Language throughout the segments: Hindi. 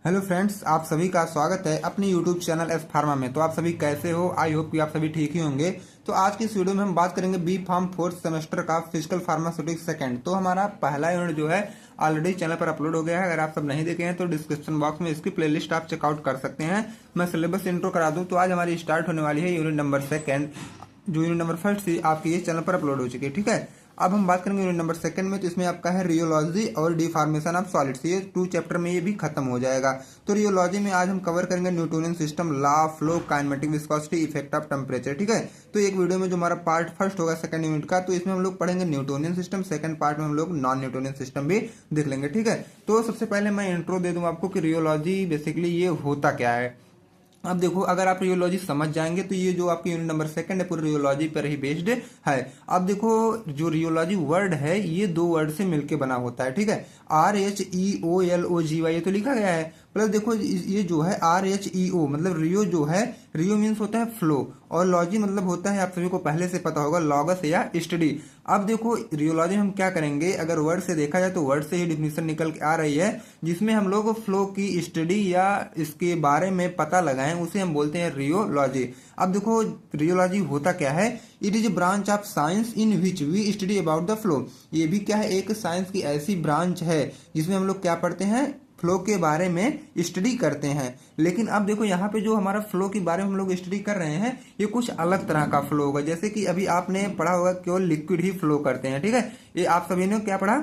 हेलो फ्रेंड्स, आप सभी का स्वागत है अपने यूट्यूब चैनल एस फार्मा में। तो आप सभी कैसे हो? आई होप कि आप सभी ठीक ही होंगे। तो आज की इस वीडियो में हम बात करेंगे बी फार्म फोर्थ सेमेस्टर का फिजिकल फार्मास्यूटिक्स सेकंड। तो हमारा पहला यूनिट जो है ऑलरेडी चैनल पर अपलोड हो गया है। अगर आप सब नहीं देखे हैं तो डिस्क्रिप्शन बॉक्स में इसकी प्लेलिस्ट आप चेकआउट कर सकते हैं। मैं सिलेबस इंट्रो करा दूं तो आज हमारी स्टार्ट होने वाली है यूनिट नंबर सेकंड। जो यूनिट नंबर फर्स्ट थी आपकी ये चैनल पर अपलोड हो चुकी है, ठीक है। अब हम बात करेंगे यूनिट नंबर सेकंड में। तो इसमें आपका है रियोलॉजी और डिफॉर्मेशन ऑफ सॉलिड्स। ये 2 चैप्टर में ये भी खत्म हो जाएगा। तो रियोलॉजी में आज हम कवर करेंगे Newtonian system, law, flow, kinematic viscosity, effect of temperature, ठीक है। तो एक वीडियो में जो हमारा पार्ट फर्स्ट होगा सेकंड यूनिट का, तो इसमें हम लोग पढ़ेंगे न्यूटोनियन सिस्टम। सेकंड पार्ट में हम लोग नॉन न्यूटोनियन सिस्टम भी देख लेंगे, ठीक है। तो सबसे पहले मैं इंट्रो दे दूं आपको कि रियोलॉजी बेसिकली ये होता क्या है। अब देखो, अगर आप रियोलॉजी समझ जाएंगे तो ये जो आपकी यूनिट नंबर सेकंड है पूरी रियोलॉजी पर ही बेस्ड है। अब देखो, जो रियोलॉजी वर्ड है ये 2 वर्ड से मिलके बना होता है, ठीक है। RHEOLOGY ये तो लिखा गया है। प्लस देखो, ये जो है RHEO मतलब रियो जो है, रियो मीन्स होता है फ्लो, और लॉजी मतलब होता है, आप सभी को पहले से पता होगा, लॉगस या स्टडी। अब देखो, रियोलॉजी हम क्या करेंगे, अगर वर्ड से देखा जाए तो वर्ड से ही डिफिनीशन निकल के आ रही है, जिसमें हम लोग फ्लो की स्टडी या इसके बारे में पता लगाएं, उसे हम बोलते हैं रियोलॉजी। अब देखो, रियोलॉजी होता क्या है। It is a branch of science in which we study about the flow. ये भी क्या है, एक साइंस की ऐसी ब्रांच है जिसमें हम लोग क्या पढ़ते हैं, फ्लो के बारे में स्टडी करते हैं। लेकिन अब देखो, यहाँ पे जो हमारा फ्लो के बारे में हम लोग स्टडी कर रहे हैं, ये कुछ अलग तरह का फ्लो होगा। जैसे कि अभी आपने पढ़ा होगा केवल लिक्विड ही फ्लो करते हैं, ठीक है। ये आप सभी ने क्या पढ़ा,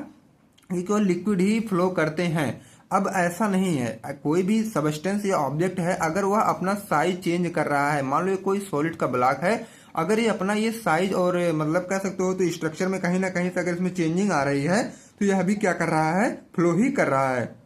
ये केवल लिक्विड ही फ्लो करते हैं। अब ऐसा नहीं है, कोई भी सबस्टेंस या ऑब्जेक्ट है, अगर वह अपना साइज चेंज कर रहा है, मान लो ये कोई सॉलिड का ब्लॉक है, अगर ये अपना ये साइज और मतलब कह सकते हो तो स्ट्रक्चर में कहीं ना कहीं से अगर इसमें चेंजिंग आ रही है, तो यह भी क्या कर रहा है, फ्लो ही कर रहा है।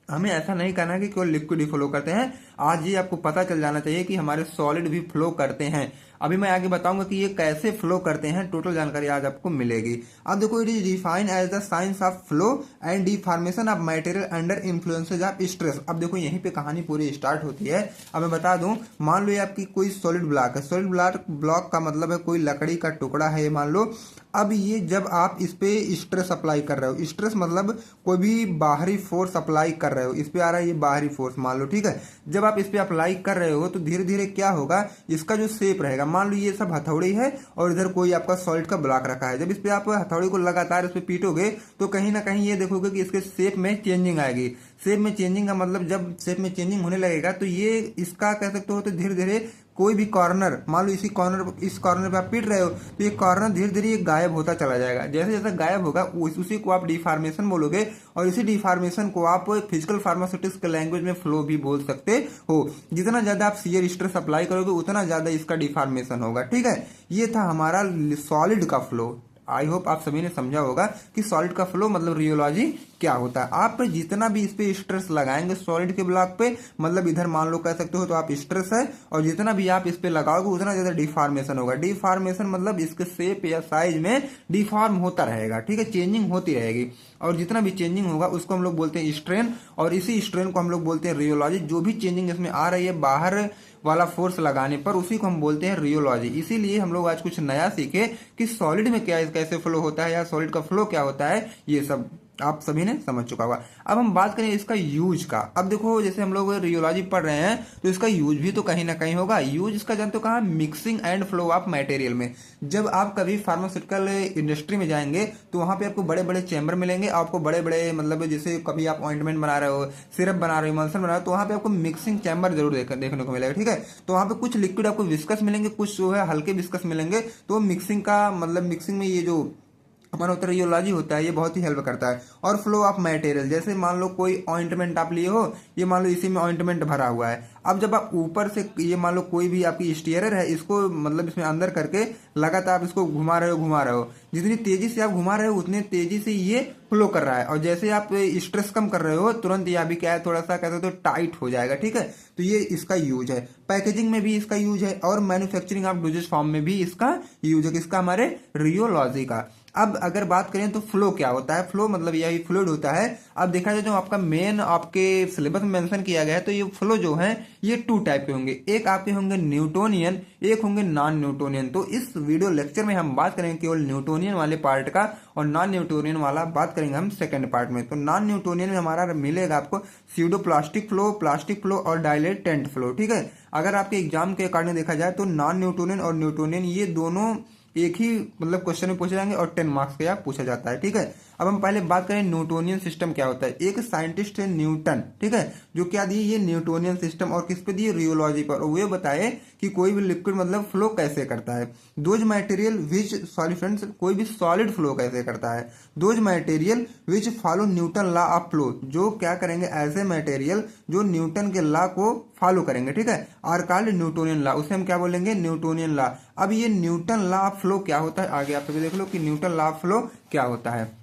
हमें ऐसा नहीं करना है कि केवल लिक्विड ही फ्लो करते हैं। आज ये आपको पता चल जाना चाहिए कि हमारे सॉलिड भी फ्लो करते हैं। अभी मैं आगे बताऊंगा कि ये कैसे फ्लो करते हैं, टोटल जानकारी आज आपको मिलेगी। अब देखो, it is defined as the science of flow and deformation of material under influences of stress. अब देखो, यहीं पे कहानी पूरी स्टार्ट होती है। अब मैं बता दूं, मान लो ये आपकी कोई सॉलिड ब्लॉक है। सॉलिड ब्लॉक का मतलब है कोई लकड़ी का टुकड़ा है, ये मान लो। अब ये जब आप इस पे स्ट्रेस अप्लाई कर रहे हो, स्ट्रेस मतलब कोई भी बाहरी फोर्स अप्लाई कर रहे हो, इस पे आ रहा है ये बाहरी फोर्स मान लो, ठीक है। जब आप इस पे अप्लाई कर रहे हो तो धीरे धीरे क्या होगा, इसका जो शेप रहेगा, मान लो ये सब हथौड़ी है और इधर कोई आपका सॉलिड का ब्लॉक रखा है। जब इस पे आप हथौड़ी को लगातार इस पे पीटोगे तो कहीं ना कहीं ये देखोगे कि इसके शेप में चेंजिंग आएगी। शेप में चेंजिंग का मतलब, जब शेप में चेंजिंग होने लगेगा तो ये इसका कह सकते हो तो धीरे धीरे कोई भी कॉर्नर, मान लो इस कॉर्नर पे आप पीट रहे हो तो ये कॉर्नर धीरे धीरे गायब होता चला जाएगा। जैसे जैसे गायब होगा उसी को आप डिफॉर्मेशन बोलोगे, और इसी डिफॉर्मेशन को आप फिजिकल फार्मास्यूटिक्स के लैंग्वेज में फ्लो भी बोल सकते हो। जितना ज्यादा आप शियर स्ट्रेस अप्लाई करोगे उतना ज्यादा इसका डिफॉर्मेशन होगा, ठीक है। ये था हमारा सॉलिड का फ्लो। आई होप आप सभी ने समझा होगा कि सॉलिड का फ्लो मतलब रियोलॉजी क्या होता है। आप जितना भी इस पे स्ट्रेस लगाएंगे सॉलिड के ब्लॉक पे, मतलब इधर मान लो कह सकते हो तो आप स्ट्रेस है, और जितना भी आप इस पे लगाओगे उतना ज्यादा डिफॉर्मेशन होगा। डिफॉर्मेशन मतलब इसके शेप या साइज में डिफॉर्म होता रहेगा, ठीक है, चेंजिंग होती रहेगी। और जितना भी चेंजिंग होगा उसको हम लोग बोलते हैं स्ट्रेन, और इसी स्ट्रेन को हम लोग बोलते हैं रियोलॉजी। जो भी चेंजिंग इसमें आ रही है बाहर वाला फोर्स लगाने पर, उसी को हम बोलते हैं रियोलॉजी। इसीलिए हम लोग आज कुछ नया सीखे कि सॉलिड में क्या कैसे फ्लो होता है, या सॉलिड का फ्लो क्या होता है, ये सब आप सभी ने समझ चुका होगा। अब हम बात करें इसका यूज का। अब देखो, जैसे हम लोग रियोलॉजी पढ़ रहे हैं तो इसका यूज भी तो कहीं ना कहीं होगा। यूज इसका जानते हो कहाँ, mixing and flow of material में। जब आप कभी फार्मास्यूटिकल इंडस्ट्री में जाएंगे तो वहां पे आपको बड़े बड़े चैम्बर मिलेंगे, आपको बड़े बड़े मतलब जैसे कभी आप ऑइंटमेंट बना रहे हो, सिरप बना रहे हो, इमल्सन बना रहे हो, तो वहां पे आपको मिक्सिंग चैम्बर जरूर देखने को मिलेगा, ठीक है। तो वहां पे कुछ लिक्विड आपको विस्कस मिलेंगे, कुछ जो है हल्के विस्कस मिलेंगे। तो मिक्सिंग का मतलब, मिक्सिंग में ये जो हमारा उत्तर रियोलॉजी होता है, ये बहुत ही हेल्प करता है। और फ्लो ऑफ मटेरियल, जैसे मान लो कोई ऑइंटमेंट आप लिए हो, ये मान लो इसी में ऑइंटमेंट भरा हुआ है। अब जब आप ऊपर से ये मान लो कोई भी आपकी स्टीयरर है, इसको मतलब इसमें अंदर करके लगातार आप इसको घुमा रहे हो, जितनी तेजी से आप घुमा रहे हो उतनी तेजी से ये फ्लो कर रहा है। और जैसे आप स्ट्रेस कम कर रहे हो तुरंत यह भी क्या है, थोड़ा सा कहते तो टाइट हो जाएगा, ठीक है। तो ये इसका यूज है। पैकेजिंग में भी इसका यूज है, और मैन्युफैक्चरिंग ऑफ डोजेज फॉर्म में भी इसका यूज है, किसका, हमारे रियोलॉजी का। अब अगर बात करें तो फ्लो क्या होता है, फ्लो मतलब यही फ्लूइड होता है। अब देखा जाए जो आपका मेन आपके सिलेबस में मेंशन किया गया है तो ये फ्लो जो है ये 2 टाइप के होंगे, एक आपके होंगे न्यूटोनियन, एक होंगे नॉन न्यूटोनियन। तो इस वीडियो लेक्चर में हम बात करेंगे केवल न्यूटोनियन वाले पार्ट का, और नॉन न्यूटोनियन वाला बात करेंगे हम सेकंड पार्ट में। तो नॉन न्यूटोनियन में हमारा मिलेगा आपको स्यूडो प्लास्टिक फ्लो और डायलेटेंट फ्लो, ठीक है। अगर आपके एग्जाम के अकॉर्डिंग देखा जाए तो नॉन न्यूटोनियन और न्यूटोनियन ये दोनों एक ही मतलब क्वेश्चन में पूछे जाएंगे और 10 मार्क्स का पूछा जाता है, ठीक है। अब हम पहले बात करें न्यूटोनियन सिस्टम क्या होता है। एक साइंटिस्ट है न्यूटन, ठीक है, जो क्या दिए ये न्यूटोनियन सिस्टम, और किस पे दिए, रियोलॉजी पर, और वो बताए कि कोई भी लिक्विड मतलब फ्लो कैसे करता है। Those material which sorry friends, कोई भी सॉलिड फ्लो कैसे करता है। Those material which follow Newton law of flow, जो क्या करेंगे ऐसे मटेरियल जो न्यूटन के लॉ को फॉलो करेंगे, ठीक है, आर कॉल्ड न्यूटोनियन लॉ, उसे हम क्या बोलेंगे, न्यूटोनियन लॉ। अब ये न्यूटन लॉ ऑफ फ्लो क्या होता है, आगे आप सभी देख लो कि न्यूटन लॉ ऑफ फ्लो क्या होता है।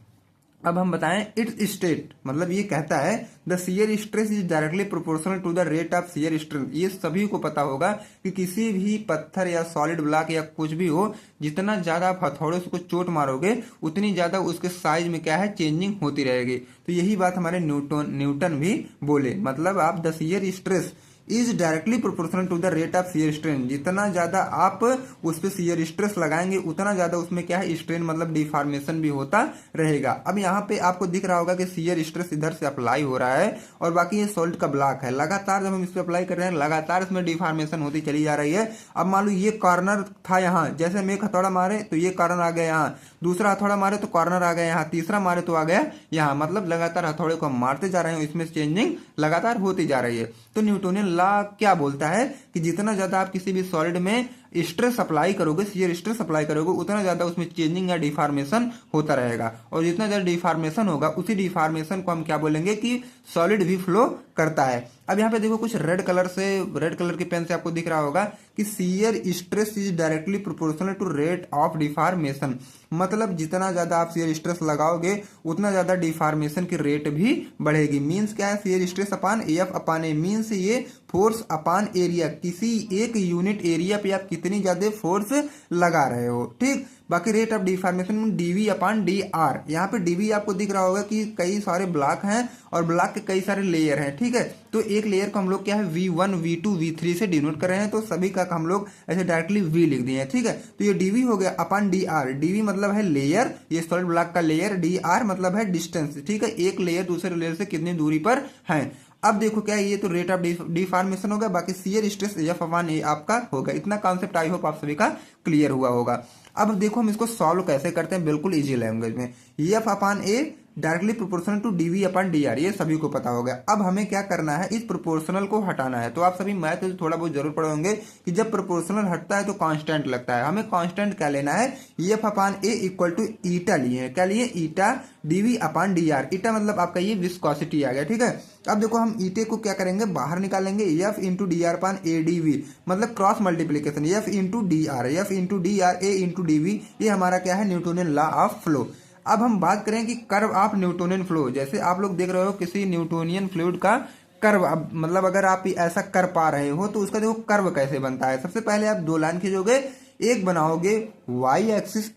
अब हम बताएं इट्स स्टेट, मतलब ये कहता है the shear stress is directly proportional to the rate of shear strength. ये सभी को पता होगा कि किसी भी पत्थर या सॉलिड ब्लॉक या कुछ भी हो, जितना ज्यादा आप हथौड़े से उसको चोट मारोगे उतनी ज्यादा उसके साइज में क्या है, चेंजिंग होती रहेगी। तो यही बात हमारे न्यूटन भी बोले, मतलब आप the shear stress is directly proportional to the rate of shear strain, जितना ज्यादा आप उस पर शियर स्ट्रेस लगाएंगे उतना ज्यादा उसमें क्या है, स्ट्रेन मतलब डिफॉर्मेशन भी होता रहेगा। अब यहाँ पे आपको दिख रहा होगा कि शियर स्ट्रेस इधर से अप्लाई हो रहा है और बाकी ये सॉल्ट का ब्लॉक है, लगातार जब हम इस पे अप्लाई कर रहे हैं लगातार इसमें डिफॉर्मेशन होती चली जा रही है। अब मान लो ये कॉर्नर था यहाँ, जैसे हम एक हथौड़ा मारे तो ये कॉर्नर आ गया यहाँ, दूसरा हथौड़ा मारे तो कॉर्नर आ गया यहाँ, तीसरा मारे तो आ गया यहाँ, मतलब लगातार हथौड़े को हम मारते जा रहे हैं, इसमें चेंजिंग लगातार होती जा रही है। तो न्यूटोनियन लॉ क्या बोलता है कि जितना ज्यादा आप किसी भी सॉलिड में स्ट्रेस अप्लाई करोगे, शियर स्ट्रेस अप्लाई करोगे, उतना ज्यादा उसमें चेंजिंग या डिफॉर्मेशन होता रहेगा, और जितना ज्यादा डिफॉर्मेशन होगा उसी डिफॉर्मेशन को हम क्या बोलेंगे कि सॉलिड भी फ्लो करता है। अब यहाँ पे देखो कुछ रेड कलर की पेन से आपको दिख रहा होगा कि shear stress is directly proportional to rate of deformation, मतलब जितना ज्यादा आप शियर स्ट्रेस लगाओगे उतना ज्यादा डिफॉर्मेशन की रेट भी बढ़ेगी। मींस क्या है, shear stress upon F upon A, means ये फोर्स अपॉन एरिया, किसी एक यूनिट एरिया पे आप कितनी ज्यादा फोर्स लगा रहे हो, ठीक। बाकी rate of deformation DV upon D R, यहाँ पे डीवी आपको दिख रहा होगा कि कई सारे ब्लॉक हैं और ब्लॉक के कई सारे लेयर हैं, ठीक है। तो एक लेयर को हम लोग क्या है V1 V2 V3 से डिनोट कर रहे हैं, तो सभी का हम लोग ऐसे डायरेक्टली V लिख दिए हैं, ठीक है। तो ये डीवी हो गया अपॉन डी आर, डीवी मतलब है लेयर, ये सॉलिड ब्लॉक का लेयर, डी आर मतलब है डिस्टेंस, ठीक है, एक लेयर दूसरे लेयर से कितनी दूरी पर है। अब देखो क्या ये तो रेट ऑफ डिफॉर्मेशन होगा, बाकी शियर स्ट्रेस एफ अपॉन ए आपका होगा। इतना कॉन्सेप्ट आई होप आप सभी का क्लियर हुआ होगा। अब देखो हम इसको सॉल्व कैसे करते हैं बिल्कुल इजी लैंग्वेज में। F upon A directly proportional to DV upon D R, ये सभी को पता होगा। अब हमें क्या करना है, इस प्रोपोर्शनल को हटाना है। तो आप सभी मैथ तो थोड़ा बहुत जरूर पढ़े होंगे कि जब प्रोपोर्शनल हटता है तो कांस्टेंट लगता है। हमें कांस्टेंट क्या लेना है, F upon A equal to eta लिए हैं, क्या लिए, eta D V upon D R. Eta मतलब आपका ये विस्कोसिटी आ गया, ठीक है। अब देखो हम ईटे को क्या करेंगे, बाहर निकालेंगे, F into D R upon A D V, मतलब cross multiplication, F into D R, F into D R, A into D V, ये हमारा क्या है, न्यूटोनियन लॉ ऑफ फ्लो। अब हम बात करें कि कर्व ऑफ न्यूटोनियन फ्लो, जैसे आप लोग देख रहे हो किसी न्यूटोनियन फ्लूइड का कर्व, मतलब अगर आप ऐसा कर पा रहे हो तो उसका देखो कर्व कैसे बनता है। सबसे पहले आप 2 लाइन खींचोगे, एक बनाओगे वाई एक्सिस,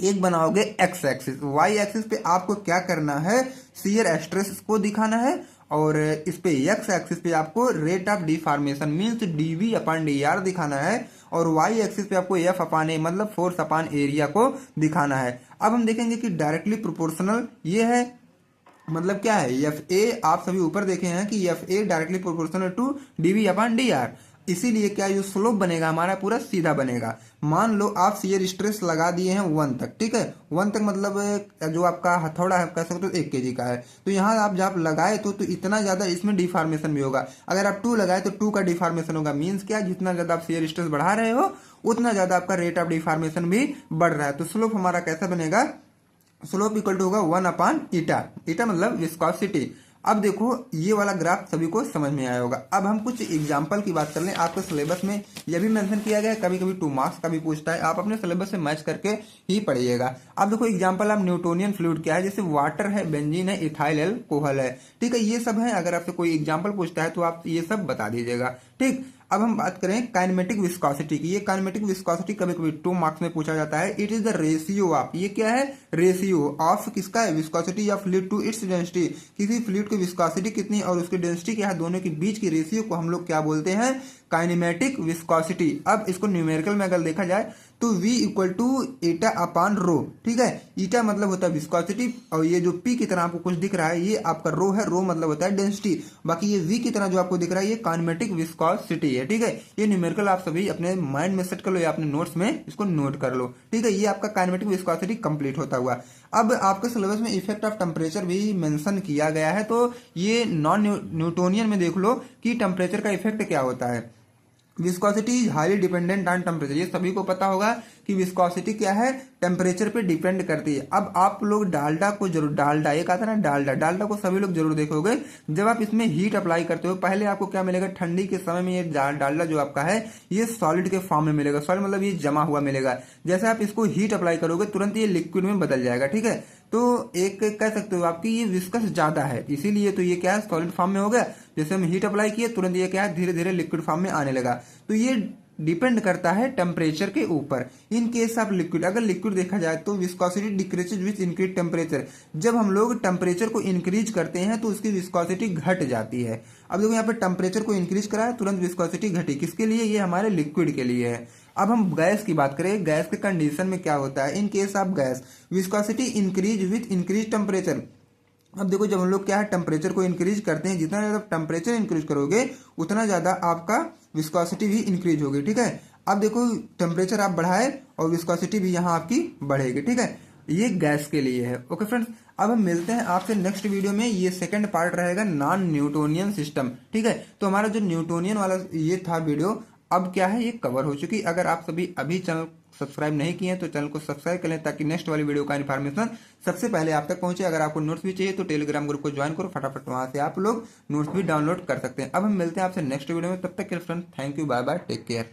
एक बनाओगे एक्स एक्सिस। वाई एक्सिस पे आपको क्या करना है, शियर स्ट्रेस को दिखाना है, और इस पे एक्स एक्सिस पे आपको rate of deformation means DV upon D R दिखाना है, और वाई एक्सिस पे आपको एफ अपॉन ए मतलब फोर्स अपॉन एरिया को दिखाना है। अब हम देखेंगे कि डायरेक्टली प्रोपोर्शनल ये है, मतलब क्या है, एफ ए आप सभी ऊपर देखे हैं कि F A directly proportional to DV upon D R, इसीलिए क्या जो स्लोप बनेगा हमारा पूरा सीधा बनेगा। मान लो आप शियर स्ट्रेस लगा दिए हैं 1 तक, ठीक है, 1 तक मतलब जो आपका हथौड़ा है कह सकते हो 1 kg का है, तो यहाँ आप जब लगाए तो इतना ज्यादा इसमें डिफॉर्मेशन भी होगा। अगर आप 2 लगाए तो 2 का डिफॉर्मेशन होगा, मींस क्या, जितना ज्यादा आप शियर स्ट्रेस बढ़ा रहे हो उतना ज्यादा आपका रेट ऑफ डिफॉर्मेशन भी बढ़ रहा है। तो स्लोप हमारा कैसा बनेगा, स्लोप इक्वल टू होगा 1 अपॉन ईटा, ईटा मतलब विस्कोसिटी। अब देखो ये वाला ग्राफ सभी को समझ में आया होगा। अब हम कुछ एग्जांपल की बात कर लें। आपके सिलेबस में यह भी मेंशन किया गया है, कभी कभी 2 मार्क्स का भी पूछता है, आप अपने सिलेबस से मैच करके ही पढ़िएगा। अब देखो एग्जांपल आप न्यूटोनियन फ्लूइड क्या है, जैसे वाटर है, बेंजीन है, इथाइल एल्कोहल है, ठीक है, ये सब है। अगर आपसे कोई एग्जाम्पल पूछता है तो आप ये सब बता दीजिएगा, ठीक। अब हम बात करें काइनेमेटिक विस्कोसिटी की। ये काइनेमेटिक विस्कोसिटी कभी कभी 2 मार्क्स में पूछा जाता है। It is the ratio of, ये क्या है, रेशियो ऑफ किसका है, viscosity of fluid to its density. किसी फ्लूइड की विस्कोसिटी कितनी और उसकी डेंसिटी क्या है, दोनों के बीच की रेशियो को हम लोग क्या बोलते हैं, काइनेमेटिक विस्कोसिटी। अब इसको न्यूमेरिकल में अगर देखा जाए तो V इक्वल टू एटा अपान रो, ठीक है। ईटा मतलब होता है विस्कोसिटी और ये जो P की तरह आपको कुछ दिख रहा है ये आपका रो है, रो मतलब होता है डेंसिटी। बाकी ये V की तरह जो आपको दिख रहा है ये काइनेमेटिक विस्कोसिटी है, ठीक है। ये न्यूमेरिकल आप सभी अपने माइंड में सेट कर लो या अपने नोट्स में इसको नोट कर लो, ठीक है। ये आपका काइनेमेटिक विस्कोसिटी कंप्लीट होता हुआ। अब आपके सिलेबस में इफेक्ट ऑफ टेम्परेचर भी मेंशन किया गया है, तो ये नॉन न्यूटोनियन में देख लो कि टेम्परेचर का इफेक्ट क्या होता है। Viscosity is highly dependent on temperature, ये सभी को पता होगा कि विस्कोसिटी क्या है, टेम्परेचर पे डिपेंड करती है। अब आप लोग डालडा को जरूर, डालडा एक आता है ना डालडा, डालडा को सभी लोग जरूर देखोगे। जब आप इसमें हीट अप्लाई करते हो पहले आपको क्या मिलेगा, ठंडी के समय में ये डालडा जो आपका है ये सॉलिड के फॉर्म में मिलेगा, सॉलिड मतलब ये जमा हुआ मिलेगा। जैसे आप इसको हीट अप्लाई करोगे तुरंत ये लिक्विड में बदल जाएगा, ठीक है। तो एक कह सकते हो आपकी ये विस्कस ज्यादा है, इसीलिए तो ये क्या है, सॉलिड फॉर्म में हो गया। जैसे हम हीट अप्लाई किए तुरंत ये क्या है, धीरे धीरे लिक्विड फॉर्म में आने लगा। तो ये डिपेंड करता है टेम्परेचर के ऊपर। इन केस ऑफ लिक्विड, अगर लिक्विड देखा जाए तो viscosity decreases with increase temperature. जब हम लोग टेम्परेचर को इंक्रीज करते हैं तो उसकी विस्कोसिटी घट जाती है। अब देखो यहाँ पे टेम्परेचर को इंक्रीज करा है तुरंत विस्कोसिटी घटी, किसके लिए, ये हमारे लिक्विड के लिए है। अब हम गैस की बात करें, गैस के कंडीशन में क्या होता है, in case of gas viscosity increase with increase temperature. अब देखो जब हम लोग क्या है टेम्परेचर को इंक्रीज करते हैं, जितना ज्यादा टेम्परेचर इंक्रीज करोगे उतना ज्यादा आपका विस्कोसिटी भी इंक्रीज होगी, ठीक है। अब देखो टेम्परेचर आप बढ़ाए और विस्कोसिटी भी यहाँ आपकी बढ़ेगी, ठीक है। ये गैस के लिए है। ओके फ्रेंड्स, अब हम मिलते हैं आपसे नेक्स्ट वीडियो में। ये सेकंड पार्ट रहेगा नॉन न्यूटोनियन सिस्टम, ठीक है। तो हमारा जो न्यूटोनियन वाला ये था वीडियो, अब क्या है ये कवर हो चुकी। अगर आप सभी अभी चैनल सब्सक्राइब नहीं किए हैं तो चैनल को सब्सक्राइब कर लें ताकि नेक्स्ट वाली वीडियो का इन्फॉर्मेशन सबसे पहले आप तक पहुंचे। अगर आपको नोट्स भी चाहिए तो टेलीग्राम ग्रुप को ज्वाइन करो, फटाफट वहां से आप लोग नोट्स भी डाउनलोड कर सकते हैं। अब हम मिलते हैं आपसे नेक्स्ट वीडियो में, तब तक के friends thank you, bye bye, take care.